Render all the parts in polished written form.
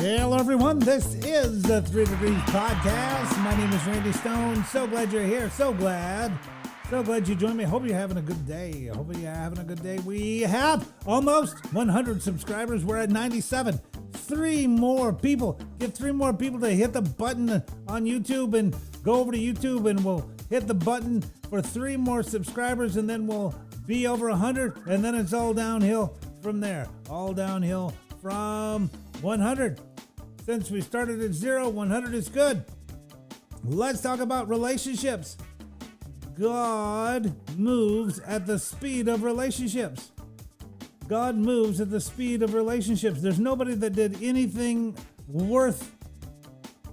Hello, everyone. This is the 3 Degrees Podcast. My name is Randy Stone. So glad you're here. So glad you joined me. Hope you're having a good day. We have almost 100 subscribers. We're at 97. Get 3 more people to hit the button on YouTube and go over to YouTube, and we'll hit the button for 3 more subscribers, and then we'll be over 100, and then it's all downhill from there. All downhill from 100. Since we started at 0, 100 is good. Let's talk about relationships. God moves at the speed of relationships. God moves at the speed of relationships. There's nobody that did anything worth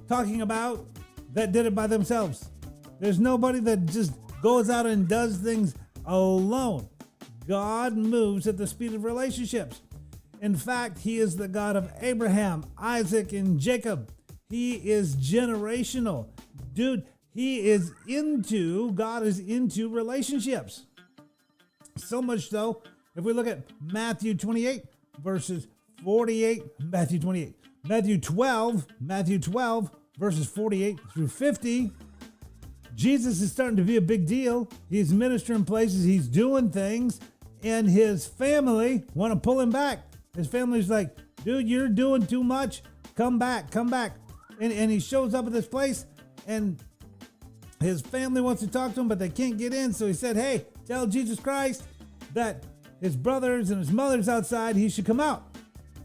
talking about that did it by themselves. There's nobody that just goes out and does things alone. God moves at the speed of relationships. In fact, he is the God of Abraham, Isaac, and Jacob. He is generational. Dude, God is into relationships. So much so, if we look at Matthew 28, verses 48, Matthew 12, verses 48 through 50, Jesus is starting to be a big deal. He's ministering places, he's doing things, and his family want to pull him back. His family's like, dude, you're doing too much. Come back. And he shows up at this place, and his family wants to talk to him, but they can't get in. So he said, hey, tell Jesus Christ that his brothers and his mother's outside. He should come out.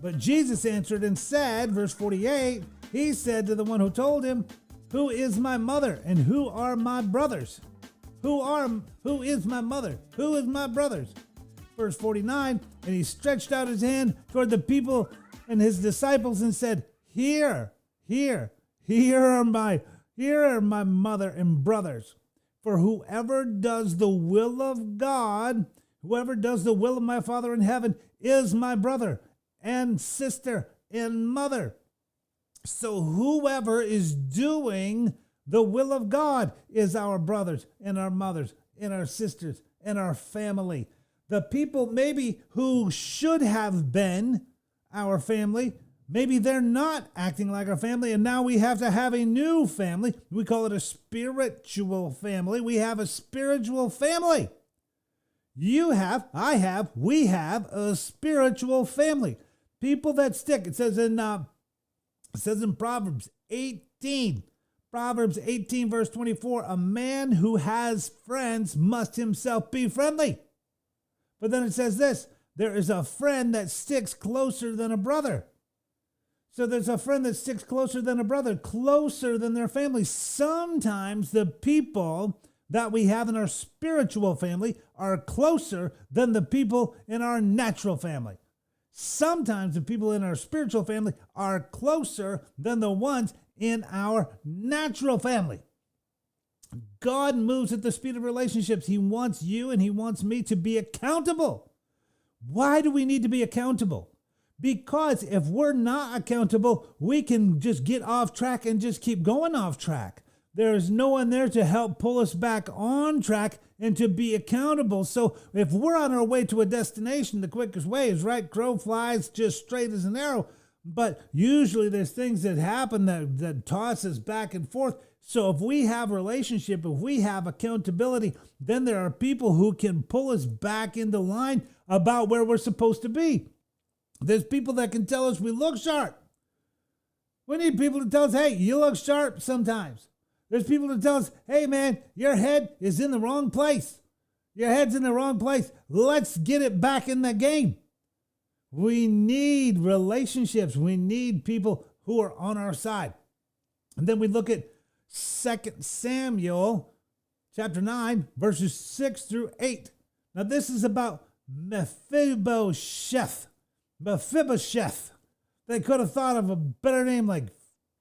But Jesus answered and said, verse 48, he said to the one who told him, who is my mother and who are my brothers? Who is my mother? Who is my brothers? Verse 49, and he stretched out his toward the people and his disciples and said, Here are my mother and brothers. For whoever does the will of God, whoever does the will of my Father in heaven is my brother and sister and mother. So whoever is doing the will of God is our brothers and our mothers and our sisters and our family. The people maybe who should have been our family, maybe they're not acting like our family, and now we have to have a new family. We call it a spiritual family. We have a spiritual family. You have, I have, we have a spiritual family. People that stick. It says in Proverbs 18, verse 24, a man who has friends must himself be friendly. But then it says this, there is a friend that sticks closer than a brother. So there's a friend that sticks closer than a brother, closer than their family. Sometimes the people that we have in our spiritual family are closer than the people in our natural family. Sometimes the people in our spiritual family are closer than the ones in our natural family. God moves at the speed of relationships. He wants you and he wants me to be accountable. Why do we need to be accountable? Because if we're not accountable, we can just get off track and just keep going off track. There is no one there to help pull us back on track and to be accountable. So if we're on our way to a destination, the quickest way is right, crow flies just straight as an arrow. But usually there's things that happen that toss us back and forth. So if we have relationship, if we have accountability, then there are people who can pull us back into line about where we're supposed to be. There's people that can tell us we look sharp. We need people to tell us, hey, you look sharp sometimes. There's people to tell us, hey, man, your head is in the wrong place. Your head's in the wrong place. Let's get it back in the game. We need relationships. We need people who are on our side. And then we look at 2 Samuel chapter 9, verses 6 through 8. Now this is about Mephibosheth. They could have thought of a better name like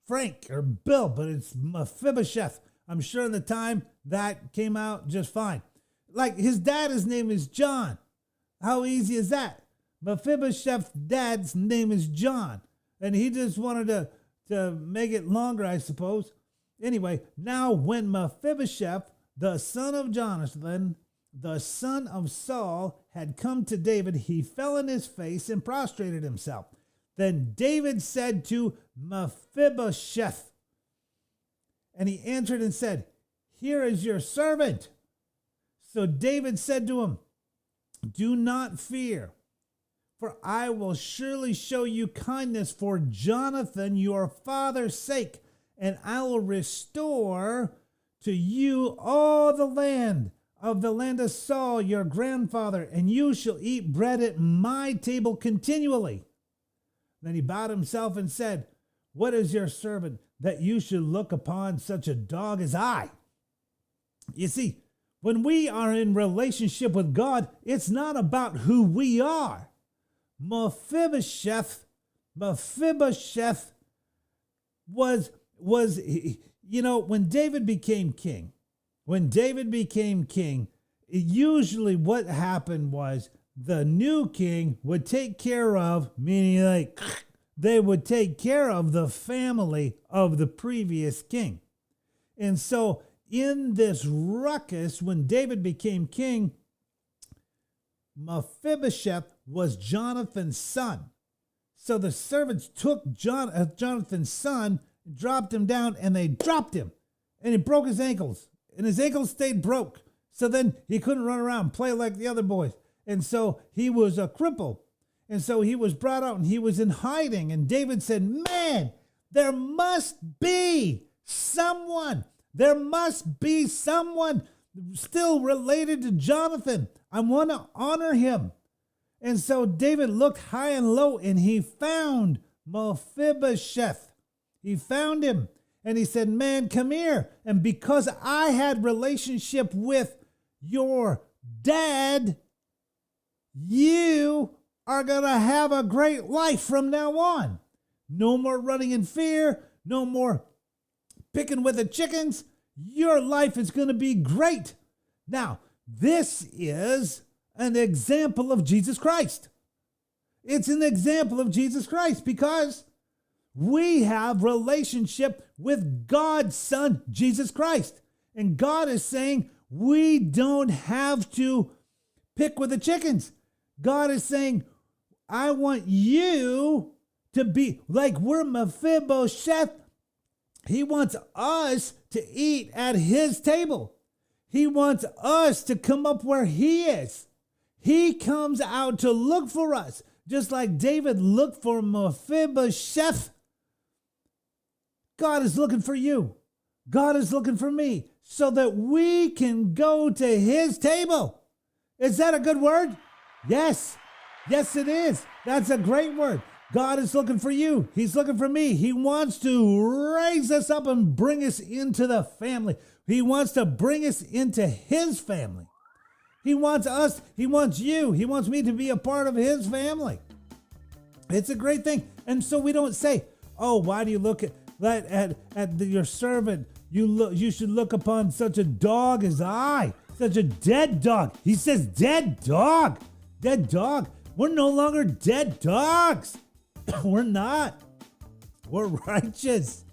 Frank or Bill, but it's Mephibosheth. I'm sure in the time that came out just fine. Like his dad's name is John. How easy is that? Mephibosheth's dad's name is John. And he just wanted to make it longer, I suppose. Anyway, now when Mephibosheth, the son of Jonathan, the son of Saul, had come to David, he fell on his face and prostrated himself. Then David said to Mephibosheth, and he answered and said, Here is your servant. So David said to him, Do not fear, for I will surely show you kindness for Jonathan your father's sake, and I will restore to you all the land of Saul your grandfather, and you shall eat bread at my table continually. Then he bowed himself and said, What is your servant that you should look upon such a dog as I? You see, when we are in relationship with God, it's not about who we are. Mephibosheth was when David became king, usually what happened was the new king would take care of, meaning like they would take care of the family of the previous king. And so in this ruckus, when David became king, Mephibosheth was Jonathan's son. So the servants took Jonathan's son, dropped him down, and they dropped him. And he broke his ankles. And his ankles stayed broke. So then he couldn't run around and play like the other boys. And so he was a cripple. And so he was brought out and he was in hiding. And David said, Man, there must be someone. There must be someone still related to Jonathan. I want to honor him. And so David looked high and low and he found Mephibosheth. He found him and he said, Man, come here. And because I had relationship with your dad, you are going to have a great life from now on. No more running in fear. No more picking with the chickens. Your life is going to be great. Now, this is an example of Jesus Christ. It's an example of Jesus Christ because we have relationship with God's Son, Jesus Christ. And God is saying we don't have to pick with the chickens. God is saying, I want you to be like we're Mephibosheth. He wants us to eat at his table. He wants us to come up where he is. He comes out to look for us, just like David looked for Mephibosheth. God is looking for you. God is looking for me so that we can go to his table. Is that a good word? Yes. Yes, it is. That's a great word. God is looking for you. He's looking for me. He wants to raise us up and bring us into the family. He wants to bring us into his family. He wants us. He wants you. He wants me to be a part of his family. It's a great thing. And so we don't say, oh, why do you look at your servant? You should look upon such a dog as I, such a dead dog. He says dead dog. Dead dog. We're no longer dead dogs. We're not. We're righteous.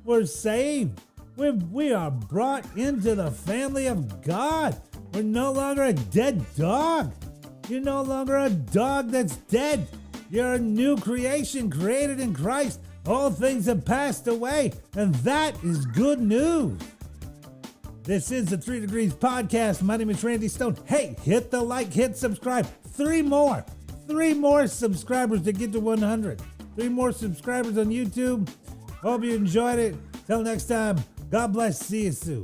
We're saved. We are brought into the family of God. We're no longer a dead dog. You're no longer a dog that's dead. You're a new creation created in Christ. All things have passed away, and that is good news. This is the 3 Degrees Podcast. My name is Randy Stone. Hey, hit the like, hit subscribe. 3 more subscribers to get to 100. 3 more subscribers on YouTube. Hope you enjoyed it. Till next time, God bless. See you soon.